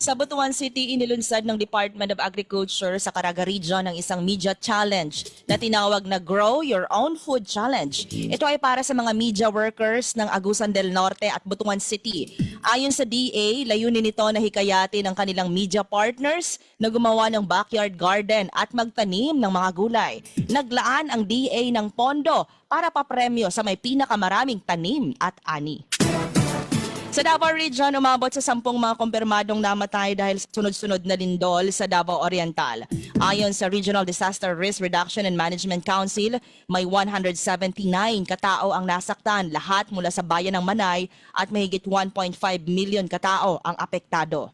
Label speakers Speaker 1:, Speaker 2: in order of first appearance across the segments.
Speaker 1: Sa Butuan City, inilunsad ng Department of Agriculture sa Caraga Region ang isang media challenge na tinawag na Grow Your Own Food Challenge. Ito ay para sa mga media workers ng Agusan del Norte at Butuan City. Ayon sa DA, layunin nito na hikayatin ang kanilang media partners na gumawa ng backyard garden at magtanim ng mga gulay. Naglaan ang DA ng pondo para papremyo sa may pinakamaraming tanim at ani. Sa Davao Region, umabot sa 10 mga kumpirmadong namatay dahil sa sunod-sunod na lindol sa Davao Oriental. Ayon sa Regional Disaster Risk Reduction and Management Council, may 179 katao ang nasaktan, lahat mula sa bayan ng Manay, at mahigit 1.5 million katao ang apektado.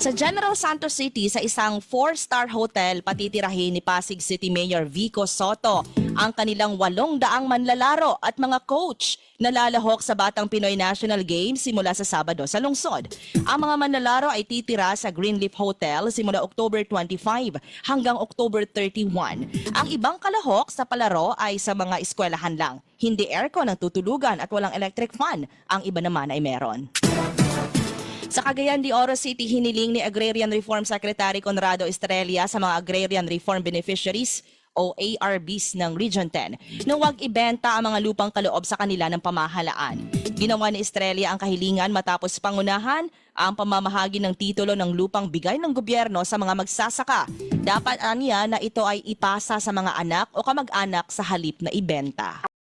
Speaker 1: Sa General Santos City, sa isang 4-star hotel, patitirahin ni Pasig City Mayor Vico Soto ang kanilang 800 manlalaro at mga coach na lalahok sa Batang Pinoy National Games simula sa Sabado sa lungsod. Ang mga manlalaro ay titira sa Greenleaf Hotel simula October 25 hanggang October 31. Ang ibang kalahok sa palaro ay sa mga eskwelahan lang. Hindi aircon ang tutulugan at walang electric fan. Ang iba naman ay meron. Sa Cagayan de Oro City, hiniling ni Agrarian Reform Secretary Conrado Estrella sa mga Agrarian Reform Beneficiaries o ARBs ng Region 10 na huwag ibenta ang mga lupang kaloob sa kanila ng pamahalaan. Ginawa ni Estrella ang kahilingan matapos pangunahan ang pamamahagi ng titulo ng lupang bigay ng gobyerno sa mga magsasaka. Dapat aniya na ito ay ipasa sa mga anak o kamag-anak sa halip na ibenta.